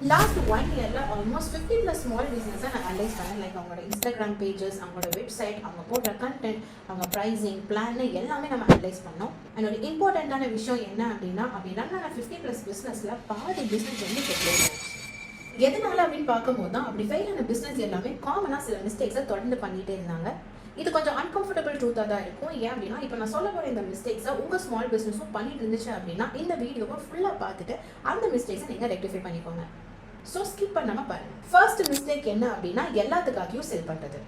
Last 1 இயர்ல almost 50 plus small பிஸ்னஸை நான் அனலைஸ் பண்ணேன். லைக் அவங்களோட இன்ஸ்டாகிராம் பேஜஸ், அவங்களோட வெப்சைட், அவங்க போடுற கண்டென்ட், அவங்க ப்ரைஸிங் பிளான் எல்லாமே நம்ம அனலைஸ் பண்ணோம். என்னோட இம்பார்ட்டண்ட்டான விஷயம் என்ன அப்படின்னா நான் 50 ப்ளஸ் பிஸ்னஸில் பாதி பிஸ்னஸ் வந்து ஃபெயில் ஆச்சு. எதனால அப்படின்னு பார்க்கும்போது தான் அப்படி ஃபெயில் ஆன பிஸ்னஸ் எல்லாமே காமனாக சில மிஸ்டேக்ஸை தொடர்ந்து பண்ணிகிட்டே இருந்தாங்க. இது கொஞ்சம் அன்கம்ஃபர்டபுள் ட்ரூத்தாக தான் இருக்கும். ஏன் அப்படின்னா இப்போ நான் சொல்ல போகிற இந்த மிஸ்டேக்ஸை உங்கள் ஸ்மால் பிஸ்னஸும் பண்ணிட்டு இருந்துச்சு அப்படின்னா இந்த வீடியோவை ஃபுல்லாக பார்த்துட்டு அந்த மிஸ்டேக்ஸை நீங்கள் ரெக்டிஃபை பண்ணிக்கோங்க. ஸோ ஸ்கிப் பண்ணாமல் பாருங்கள். ஃபர்ஸ்ட் மிஸ்டேக் என்ன அப்படின்னா எல்லாத்துக்காகவும் செல் பண்ணுறது.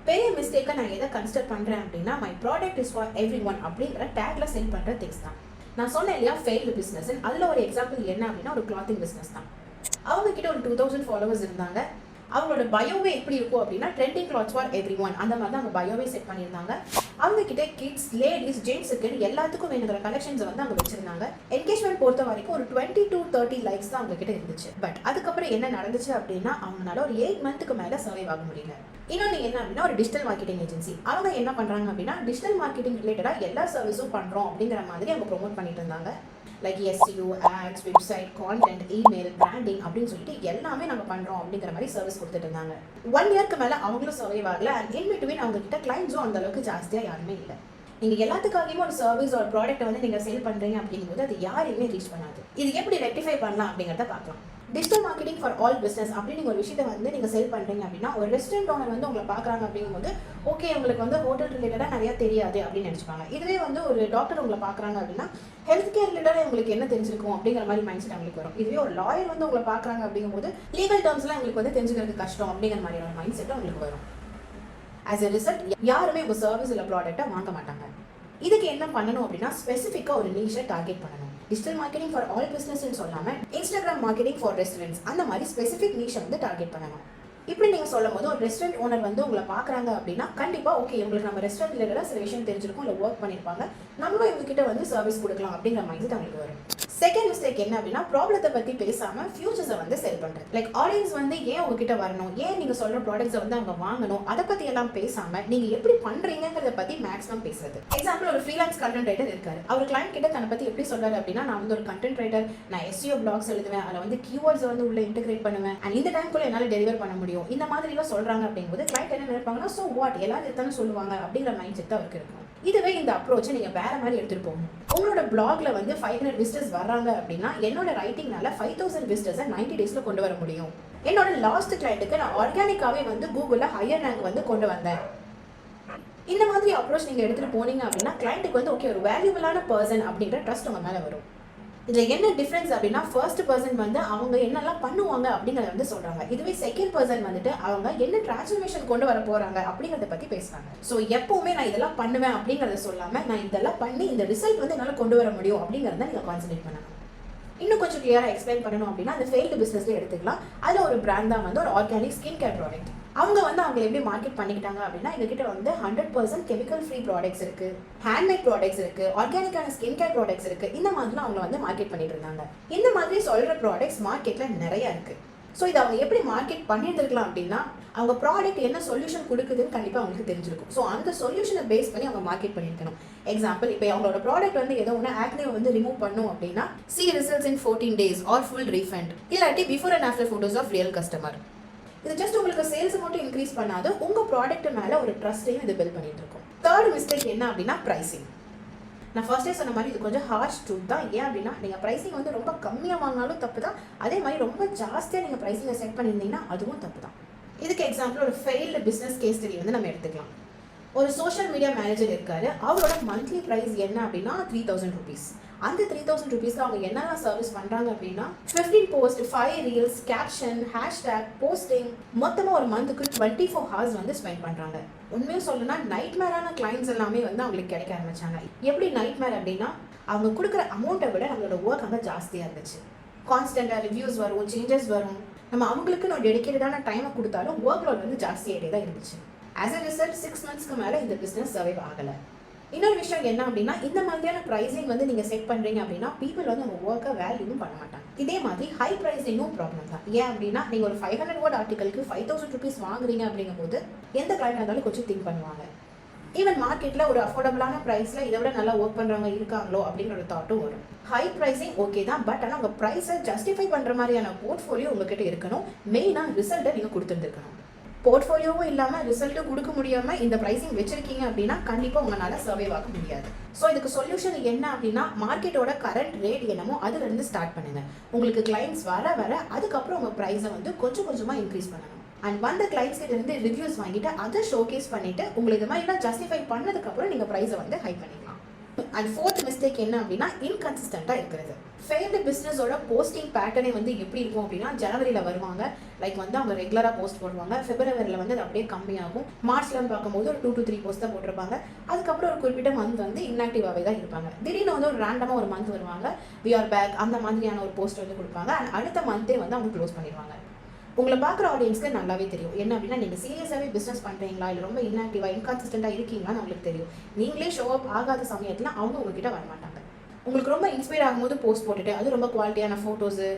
பெரிய மிஸ்டேக்கை நான் எதை கன்சிடர் பண்ணுறேன் அப்படின்னா my product is for every one அப்படிங்கிற டேக்ல செல் பண்ணுற திங்ஸ் தான். நான் சொன்னேன் இல்லையா ஃபெயில்டு பிஸ்னஸ், அதில் ஒரு எக்ஸாம்பிள் என்ன அப்படின்னா ஒரு கிளாத்திங் பிஸ்னஸ் தான். அவங்க கிட்ட ஒரு 2000 ஃபாலோவர்ஸ் இருந்தாங்க. அவங்களோட பயோவே எப்படி இருக்கும் அப்படின்னா trending clothes for every one அந்த மாதிரி தான் அவங்க பயோவே செட் பண்ணியிருந்தாங்க. அவங்க கிட்ட கிட்ஸ், லேடிஸ், ஜென்ஸுக்கு எல்லாத்துக்கும் வேணுங்கிற கலெக்ஷன்ஸ் வந்து அவங்க வச்சிருந்தாங்க. என்கேஜ்மெண்ட் பொறுத்த வரைக்கும் ஒரு 20 to 30 லைக்ஸ் தான் அவங்க கிட்ட இருந்துச்சு. பட் அதுக்கப்புறம் என்ன நடந்துச்சு அப்படின்னா அவங்களால ஒரு 8 மந்த்துக்கு மேலே சர்வைவ் ஆக முடியல. இன்னொன்று என்ன அப்படின்னா ஒரு டிஜிட்டல் மார்க்கெட்டிங் ஏஜென்சி. அவங்க என்ன பண்ணுறாங்க அப்படின்னா டிஜிட்டல் மார்க்கெட்டிங் ரிலேட்டடாக எல்லா சர்வீஸும் பண்ணுறோம் அப்படிங்கிற மாதிரி அவங்க ப்ரொமோட் பண்ணிட்டு இருந்தாங்க. Like SEO, ads, website, content, email, branding அப்படின்னு சொல்லிட்டு எல்லாமே நம்ம பண்ணுறோம் அப்படிங்கிற மாதிரி சர்வீஸ் கொடுத்துட்டு இருந்தாங்க. 1 இயர்க்கு மேலே அவங்களும் சர்வைவ் ஆகல. அண்ட் இன் பிட்வீன் அவங்க கிட்ட கிளைண்ட்ஸும் அந்த அளவுக்கு ஜாஸ்தியாக யாருமே இல்லை. நீங்கள் எல்லாத்துக்காகவும் ஒரு சர்வீஸ் ஒரு ப்ராடக்ட்டை வந்து நீங்கள் செல் பண்ணுறீங்க அப்படிங்கும்போது அது யாரையுமே ரீச் பண்ணாது. இது எப்படி ரெக்டிஃபை பண்ணலாம் அப்படிங்கிறத பார்க்கலாம். Digital marketing for all business அப்படின்னு ஒரு விஷயத்தை வந்து நீங்கள் செல் பண்ணுறீங்க அப்படின்னா ஒரு ரெஸ்டாரண்ட் ஓனர் வந்து உங்களை பார்க்குறாங்க அப்படிங்கும்போது ஓகே உங்களுக்கு வந்து ஹோட்டல் ரிலேட்டடாக நிறையா தெரியாது அப்படின்னு நினச்சிப்பாங்க. இதுவே வந்து ஒரு டாக்டர் உங்களை பார்க்குறாங்க அப்படின்னா ஹெல்த் கேர் ரிலேட்டடாக உங்களுக்கு என்ன தெரிஞ்சிருக்கும் அப்படிங்கிற மாதிரி மைண்ட் செட் அவங்களுக்கு வரும். இதுவே ஒரு லாயர் வந்து உங்களை பார்க்குறாங்க அப்படிங்கும்போது லீகல் டேர்ம்ஸ்லாம் உங்களுக்கு வந்து தெரிஞ்சுக்கிறது கஷ்டம் அப்படிங்கிற மாதிரியான மைண்ட் செட் உங்களுக்கு வரும். ஆஸ் எ ரிசல்ட் யாருமே உங்கள் சர்வீஸ் இல்லை ப்ராடக்ட்டை வாங்க மாட்டாங்க. இதுக்கு என்ன பண்ணணும் அப்படின்னா ஸ்பெசிஃபிக்காக ஒரு நீஷை டார்கெட் பண்ணணும். டிஜிட்டல் மார்க்கெட்டிங் ஃபார் ஆல் பிஸ்னஸ்ன்னு சொல்லாமல் இன்ஸ்டாகிராம் மார்க்கெட்டிங் ஃபார் ரெஸ்டாரண்ட்ஸ் அந்த மாதிரி ஸ்பெசிஃபிக் நீஷை வந்து டார்கெட் பண்ணணும். இப்படி நீங்கள் சொல்லும் போது ஒரு ரெஸ்டாரண்ட் ஓனர் வந்து உங்களை பார்க்குறாங்க அப்படின்னா கண்டிப்பாக ஓகே உங்களுக்கு நம்ம ரெஸ்டாரண்ட் ரிலேட்டடாக சில விஷயம் தெரிஞ்சிருக்கும், இல்லை ஒர்க் பண்ணியிருப்பாங்க, நம்மளும் இவங்ககிட்ட வந்து சர்வீஸ் கொடுக்கலாம் அப்படிங்கிற மைண்ட் செட் அவங்களுக்கு வரும். செகண்ட் மிஸ்டேக் என்ன அப்படின்னா ப்ராப்ளத்தை பற்றி பேசாமல் ஃபியூச்சர்ஸை வந்து செல் பண்ணுறது. லைக் ஆடியன்ஸ் வந்து ஏன் உங்ககிட்ட வரணும், ஏன் நீங்கள் சொல்கிற ப்ராடக்ட்ஸை வந்து அவங்க வாங்கணும், அதை பற்றி எல்லாம் பேசாமல் நீங்கள் எப்படி பண்ணுறீங்கிறத பற்றி மேக்ஸிமம் பேசுறது. எக்ஸாம்பிள் ஒரு ஃப்ரீலான்ஸ் கண்டென்ட் ரைட்டர் இருக்காரு. அவர் கிளைண்ட் கிட்ட தன்னை பற்றி எப்படி சொல்றாரு அப்படின்னா நான் வந்து ஒரு கண்டென்ட் ரைட்டர், நான் SEO பிளாக்ஸ் எழுதுவேன், அதில் வந்து கீவேர்ட்ஸ் வந்து உள்ள இன்டெகிரேட் பண்ணுவேன், அண்ட் இந்த டைம்குள்ளே என்னால் டெலிவர் பண்ண முடியும், இந்த மாதிரிலாம் சொல்கிறாங்க அப்படிங்கும்போது கிளைண்ட் என்ன நினைப்பாங்கன்னா ஸோ வாட் எல்லாரும் இதுதானே சொல்லுவாங்க அப்படிங்கிற மைண்ட் செட் அவருக்கு இருக்கும். இதுவே இந்த அப்ரோச்சை நீங்கள் வேற மாதிரி எடுத்துகிட்டு போகணும். உங்களோட பிளாக்ல வந்து 500 விசிட்டர்ஸ் வர்றாங்க அப்படின்னா என்னோட ரைட்டிங்னால 5000 விசிட்டர்ஸை 90 டேஸில் கொண்டு வர முடியும். என்னோட லாஸ்ட் கிளைண்ட்டுக்கு நான் ஆர்கானிக்காவே வந்து கூகுளில் ஹையர் ரேங்க் வந்து கொண்டு வந்தேன். இந்த மாதிரி அப்ரோச் நீங்கள் எடுத்துகிட்டு போனீங்க அப்படின்னா கிளைண்ட்டுக்கு வந்து ஓகே ஒரு வேல்யூபிளான பர்சன் அப்படின்ற ட்ரஸ்ட் உங்கள் மேலே வரும். இதில் என்ன டிஃப்ரென்ஸ் அப்படின்னா ஃபர்ஸ்ட் பர்சன் வந்து அவங்க என்னெல்லாம் பண்ணுவாங்க அப்படிங்கிறத வந்து சொல்கிறாங்க. இதுவே செகண்ட் பர்சன் வந்துட்டு அவங்க என்ன டிரான்ஸ்ஃபர்மேஷன் கொண்டு வர போகிறாங்க அப்படிங்கிறத பற்றி பேசுகிறாங்க. ஸோ எப்போவுமே நான் இதெல்லாம் பண்ணுவேன் அப்படிங்கிறத சொல்லாமல் நான் இதெல்லாம் பண்ணி இந்த ரிசல்ட் வந்து என்னால் கொண்டு வர முடியும் அப்படிங்கிறத நீங்கள் கான்சன்ட்ரேட் பண்ணணும். இன்னும் கொஞ்சம் கிளியராக எக்ஸ்பிளைன் பண்ணணும் அப்படின்னா அந்த ஃபெயில்டு பிஸ்னஸ்லேயே எடுத்துக்கலாம். அதில் ஒரு பிராண்ட் தான் வந்து ஒரு ஆர்கானிக் ஸ்கின் கேர் ப்ராடக்ட். அவங்க வந்து அவங்க எப்படி மார்க்கெட் பண்ணிக்கிட்டாங்க அப்படின்னா எங்ககிட்ட வந்து 100% கெமிக்கல் ஃப்ரீ ப்ராடக்ட்ஸ் இருக்கு, ஹேண்ட்மேட் ப்ராடக்ட்ஸ் இருக்கு, ஆர்கானிக்கான ஸ்கின் கேர் ப்ராடக்ட்ஸ் இருக்கு, இந்த மாதிரிலாம் அவங்க வந்து மார்க்கெட் பண்ணிட்டு இருந்தாங்க. இந்த மாதிரி சொல்ற ப்ராடக்ட்ஸ் மார்க்கெட்ல நிறைய இருக்கு. ஸோ இதை அவங்க எப்படி மார்க்கெட் பண்ணியிருந்திருக்கலாம் அப்படின்னா அவங்க ப்ராடக்ட் என்ன சொல்யூஷன் கொடுக்குதுன்னு கண்டிப்பாக அவங்களுக்கு தெரிஞ்சிருக்கும். ஸோ அந்த சொல்யூஷனை பேஸ் பண்ணி அவங்க மார்க்கெட் பண்ணியிருக்கணும். எக்ஸாம்பிள் இப்போ அவங்களோட ப்ராடக்ட் வந்து ஏதோ ஒன்று ஆக்னே வந்து ரிமூவ் பண்ணும் அப்படின்னா see results in 14 days or full refund, இல்லாட்டி before and after photos of real customer. இது ஜஸ்ட் உங்களுக்கு சேல்ஸ் மட்டும் இன்க்ரீஸ் பண்ணாது, உங்கள் ப்ராடக்ட் மேலே ஒரு ட்ரஸ்ட்டையும் இது பில்ட் பண்ணிட்டு இருக்கும். தேர்ட் மிஸ்டேக் என்ன அப்படின்னா ப்ரைசிங். நான் ஃபர்ஸ்டே சொன்ன மாதிரி இது கொஞ்சம் ஹார்ஷ் ட்ரூத் தான். ஏன் அப்படின்னா நீங்கள் ப்ரைசிங் வந்து ரொம்ப கம்மியாக வாங்கினாலும் தப்பு தான், அதே மாதிரி ரொம்ப ஜாஸ்தியாக நீங்கள் ப்ரைஸிங்கை செட் பண்ணியிருந்தீங்கன்னா அதுவும் தப்பு தான். இதுக்கு எக்ஸாம்பிள் ஒரு ஃபெயில்டு பிஸ்னஸ் கேஸ் ஸ்டடி வந்து நம்ம எடுத்துக்கலாம். ஒரு சோஷியல் மீடியா மேனேஜர் இருக்காரு. அவரோட மந்த்லி ப்ரைஸ் என்ன அப்படின்னா 3000 rupees. அந்த 3000 rupeesக்கு அவங்க என்னெல்லாம் சர்வீஸ் பண்ணுறாங்க அப்படின்னா 15 post, 5 reels, caption, hashtag, posting, மொத்தமாக ஒரு மந்த்துக்கு 24 hours வந்து ஸ்பெண்ட் பண்ணுறாங்க. உண்மையாக சொல்லணும்னா நைட் மேரான கிளைண்ட்ஸ் எல்லாமே வந்து அவங்களுக்கு கிடைக்க ஆரம்பிச்சாங்க. எப்படி நைட் மேர் அப்படின்னா அவங்க கொடுக்குற அமௌண்ட்டை விட நம்மளோட ஒர்க் அங்கே ஜாஸ்தியாக இருந்துச்சு. கான்ஸ்டன்டாக ரிவ்யூஸ் வரும், சேஞ்சஸ் வரும். நம்ம அவங்களுக்கு நான் டெடிக்கேட்டடான டைமை கொடுத்தாலும் ஒர்க் லோட் வந்து ஜாஸ்தியாகிட்டே தான் இருந்துச்சு. ஆஸ் அ ரிசல்ட் 6 monthsக்கு மேலே இந்த பிஸ்னஸ் சர்வைவ் ஆகலை. இன்னொரு விஷயம் என்ன அப்படின்னா இந்த மாதிரியான ப்ரைஸிங் வந்து நீங்கள் செட் பண்ணுறீங்க அப்படின்னா பீப்புள் வந்து அவங்க ஒர்க்கை வேல்யூவும் பண்ண மாட்டாங்க. இதே மாதிரி ஹை ப்ரைஸிங்கும் ப்ராப்ளம் தான். ஏன் அப்படின்னா நீங்கள் ஒரு 500 word ஆர்டிக்கலுக்கு 5000 rupees வாங்குறீங்க அப்படிங்கும்போது எந்த கிளைண்ட் இருந்தாலும் கொஞ்சம் திங்க் பண்ணுவாங்க. ஈவன் மார்க்கெட்டில் ஒரு அஃபோர்டபுளான ப்ரைஸில் இதை விட நல்லா ஒர்க் பண்ணுறவங்க இருக்காங்களோ அப்படிங்கிற ஒரு தாட்டும் வரும். ஹை ப்ரைஸிங் ஓகே தான், பட் ஆனால் உங்கள் ப்ரைஸை ஜஸ்டிஃபை பண்ணுற மாதிரியான போர்ட்ஃபோலியோ உங்ககிட்ட இருக்கணும். மெயினாக ரிசல்ட்டை நீங்கள் கொடுத்துருந்துருக்கணும். போர்ட்ஃபோலியோவும் இல்லாமல் ரிசல்ட்டும் கொடுக்க முடியாமல் இந்த ப்ரைஸிங் வச்சிருக்கீங்க அப்படின்னா கண்டிப்பாக உங்களால் சர்வைவ் ஆக முடியாது. ஸோ இதுக்கு சொல்யூஷன் என்ன அப்படின்னா, மார்க்கெட்டோட கரண்ட் ரேட் என்னமோ அதுலேருந்து ஸ்டார்ட் பண்ணுங்கள். உங்களுக்கு கிளைண்ட்ஸ் வர அதுக்கப்புறம் உங்கள் ப்ரைஸை வந்து கொஞ்சம் கொஞ்சமாக இன்க்ரீஸ் பண்ணணும். அண்ட் வந்த கிளைண்ட்ஸ் கிட்ட இருந்து ரிவ்யூஸ் வாங்கிட்டு அதை ஷோகேஸ் பண்ணிட்டு உங்களுக்கு இது மாதிரிலாம் ஜஸ்டிஃபை பண்ணதுக்கப்புறம் நீங்கள் ப்ரைஸை வந்து ஹை பண்ணிக்கலாம். அண்ட் ஃபோர்த் மிஸ்டேக் என்ன அப்படின்னா, இன்கன்சிஸ்டண்ட்டாக இருக்கிறது. ஃபெயில்டு பிஸ்னஸோட போஸ்டிங் பேட்டர்னே வந்து எப்படி இருக்கும் அப்படின்னா, ஜனவரியில் வருவாங்க, லைக் வந்து அவங்க ரெகுலராக போஸ்ட் போடுவாங்க. பிப்ரவரியில் வந்து அது அப்படியே கம்மியாகும். மார்ச்லன்னு பார்க்கும்போது ஒரு 2 to 3 போஸ்ட் தான் போட்டிருப்பாங்க. அதுக்கப்புறம் ஒரு குறிப்பிட்ட மந்த் வந்து இன்ஆக்டிவாகவே தான் இருப்பாங்க. திடீர்னு வந்து ஒரு ரேண்டமாக ஒரு மந்த் வருவாங்க, வி ஆர் பேக் அந்த மாதிரியான ஒரு போஸ்ட் வந்து கொடுப்பாங்க. அண்ட் அடுத்த மந்த்தே வந்து அவங்க க்ளோஸ் பண்ணிடுவாங்க. உங்களை பார்க்குற ஆடியன்ஸ்க்கு நல்லாவே தெரியும் என்ன அப்படின்னா, நீங்கள் சீரியஸாகவே பிஸ்னஸ் பண்ணுறீங்களா இல்லை ரொம்ப இன்ஆக்டிவாக இன்கன்சிஸ்டண்ட்டாக இருக்கீங்களான்னு அவங்களுக்கு தெரியும். நீங்களே ஷோ அப் ஆகாத சமயத்தில் அவங்க உங்ககிட்ட வரமாட்டாங்க. உங்களுக்கு ரொம்ப இன்ஸ்பயர் ஆகும்போது போஸ்ட் போட்டுட்டு, அது ரொம்ப குவாலிட்டியான ஃபோட்டோஸு,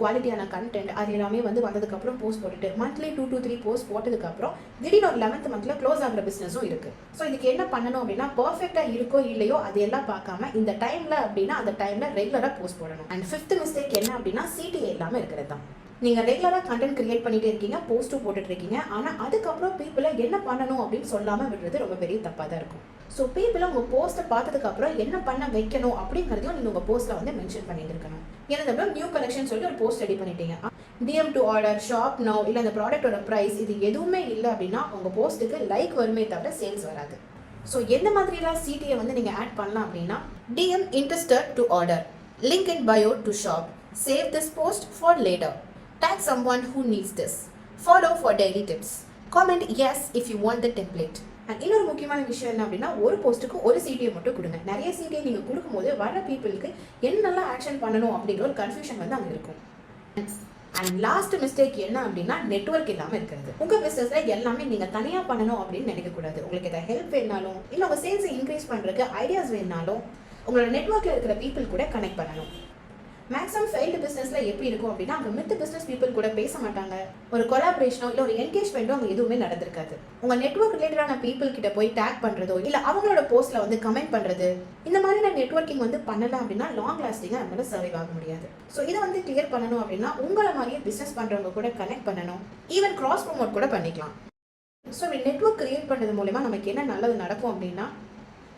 குவாலிட்டியான கண்டென்ட் அது எல்லாமே வந்து வந்ததுக்கப்புறம் போஸ்ட் போட்டுட்டு மந்த்லி 2 to 3 போஸ்ட் போட்டதுக்கப்புறம் திடீர்னு ஒரு 11th மந்த்தில் க்ளோஸ் ஆகிற பிஸ்னஸும் இருக்குது. ஸோ இதுக்கு என்ன பண்ணணும் அப்படின்னா, பர்ஃபெக்டாக இருக்கோ இல்லையோ அது எல்லாம் பார்க்காம இந்த டைமில் அப்படின்னா அந்த டைமில் ரெகுலராக போஸ்ட் போடணும். அண்ட் 5th மிஸ்டேக் என்ன அப்படின்னா, சிடிஏ இல்லாமல் இருக்கிறது தான். நீங்கள் ரெகுலராக கண்டென்ட் கிரியேட் பண்ணிகிட்டே இருக்கீங்க, போஸ்ட்டும் போட்டுட்ருக்கீங்க, ஆனால் அதுக்கப்புறம் பீப்புளை என்ன பண்ணணும் அப்படின்னு சொல்லாமல் விடுறது ரொம்ப பெரிய தப்பாக தான் இருக்கும். ஸோ பீப்புளை உங்கள் போஸ்ட்டை பார்த்ததுக்கப்புறம் என்ன பண்ண வைக்கணும் அப்படிங்கிறதையும் நீங்கள் உங்கள் போஸ்ட்டில் வந்து மென்ஷன் பண்ணியிருக்கணும். ஏன்னா நியூ கலெக்ஷன் சொல்லி ஒரு போஸ்ட் ரெடி பண்ணிட்டீங்க, DM to order, shop now, இல்லை அந்த ப்ராடக்டோட ப்ரைஸ் இது எதுவுமே இல்லை அப்படின்னா உங்கள் போஸ்ட்டுக்கு லைக் வருமே தவிர சேல்ஸ் வராது. ஸோ எந்த மாதிரிலாம் சிடியை வந்து நீங்கள் ஆட் பண்ணலாம் அப்படின்னா, DM interested to order, link in bio to shop, save this post for later, tag someone who needs this, follow for daily tips, comment yes if you want the template. And இன்னொரு முக்கியமான விஷயம் என்ன அப்படின்னா, ஒரு போஸ்ட்டுக்கு ஒரு சிடியை மட்டும் கொடுங்க. நிறைய சிடியை நீங்கள் கொடுக்கும்போது வர பீப்புளுக்கு என்னெல்லாம் ஆக்ஷன் பண்ணணும் அப்படிங்கிற ஒரு கன்ஃபியூஷன் வந்து அங்கே இருக்கும். அண்ட் லாஸ்ட் மிஸ்டேக் என்ன அப்படின்னா, நெட்வொர்க் இல்லாமல் இருக்கிறது. உங்கள் பிஸ்னஸில் எல்லாமே நீங்கள் தனியாக பண்ணணும் அப்படின்னு நினைக்கக்கூடாது. உங்களுக்கு எதாவது ஹெல்ப் வேணாலும் இல்லை உங்கள் சேல்ஸை இன்க்ரீஸ் பண்ணுறதுக்கு ஐடியாஸ் வேணாலும் உங்களோட நெட்வொர்க்கில் இருக்கிற பீப்புள் கூட கனெக்ட் பண்ணணும். மேக்ஸிமம் ஃபெயில்டு பிஸ்னஸில் எப்படி இருக்கும் அப்படின்னா, அங்கே மித்த பிஸ்னஸ் பீப்புள் கூட பேச மாட்டாங்க, ஒரு கொலாபரேஷனோ இல்லை ஒரு என்கேஜ்மெண்ட்டோ அங்கே எதுவுமே நடந்திருக்காது. உங்கள் நெட்வொர்க் ரிலேட்டடான பீப்புள் கிட்ட போய் டேக் பண்ணுறதோ இல்லை அவங்களோட போஸ்ட்டில் வந்து கமெண்ட் பண்ணுறது, இந்த மாதிரியான நெட்வொர்க்கிங் வந்து பண்ணலாம் அப்படின்னா லாங் லாஸ்டிங்காக நம்மளால சர்வைவ் ஆக முடியாது. ஸோ இதை வந்து கிளியர் பண்ணணும் அப்படின்னா உங்களை மாதிரியே பிஸ்னஸ் பண்ணுறவங்க கூட கனெக்ட் பண்ணணும், ஈவன் கிராஸ் ப்ரோமோட் கூட பண்ணிக்கலாம். ஸோ நெட்வொர்க் கிரியேட் பண்ணுறது மூலமா நமக்கு என்ன நல்லது நடக்கும் அப்படின்னா,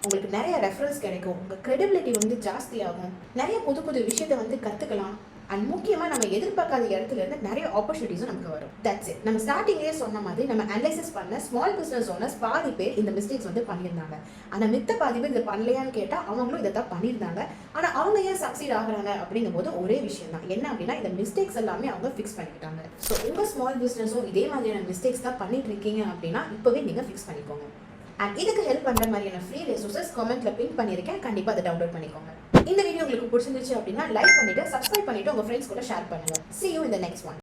உங்களுக்கு நிறைய ரெஃபரன்ஸ் கிடைக்கும், உங்கள் கிரெடிபிலிட்டி வந்து ஜாஸ்தியாகும், நிறைய புது புது விஷயத்தை வந்து கற்றுக்கலாம். அண்ட் முக்கியமாக நம்ம எதிர்பார்க்காத இடத்துல இருந்து நிறைய ஆப்பர்ச்சுனிட்டிஸும் நமக்கு வரும். That's it. நம்ம ஸ்டார்டிங்லேயே சொன்ன மாதிரி நம்ம அனலைசிஸ் பண்ண ஸ்மால் பிஸ்னஸ் ஓனர்ஸ் பாதி பேர் இந்த மிஸ்டேக்ஸ் வந்து பண்ணியிருந்தாங்க. ஆனால் மித்த பாதி பேர் இதை பண்ணலையான்னு கேட்டால் அவங்களும் இதை தான் பண்ணியிருந்தாங்க. ஆனால் அவங்க ஏன் சக்சீட் ஆகுறாங்க அப்படிங்கும்போது ஒரே விஷயம் தான் என்ன அப்படின்னா, இந்த மிஸ்டேக்ஸ் எல்லாமே அவங்க ஃபிக்ஸ் பண்ணிக்கிட்டாங்க. ஸோ உங்கள் ஸ்மால் பிஸ்னஸும் இதே மாதிரியான மிஸ்டேக்ஸ் தான் பண்ணிட்டு இருக்கீங்க அப்படின்னா இப்போவே நீங்கள் ஃபிக்ஸ் பண்ணிக்கோங்க. அண்ட் இதுக்கு ஹெல்ப் பண்ணுற மாதிரியான ஃப்ரீ ரிசோர்ஸஸ் கமெண்ட்ல பின் பண்ணியிருக்கேன், கண்டிப்பாக அதை டவுன்லோட் பண்ணிக்கோங்க. இந்த வீடியோ உங்களுக்கு பிடிச்சிருந்துச்சு அப்படின்னா லைக் பண்ணிட்டு சப்ஸ்கிரைப் பண்ணிட்டு உங்கள் ஃப்ரெண்ட்ஸ் கூட ஷேர் பண்ணுங்க. See you in the next one.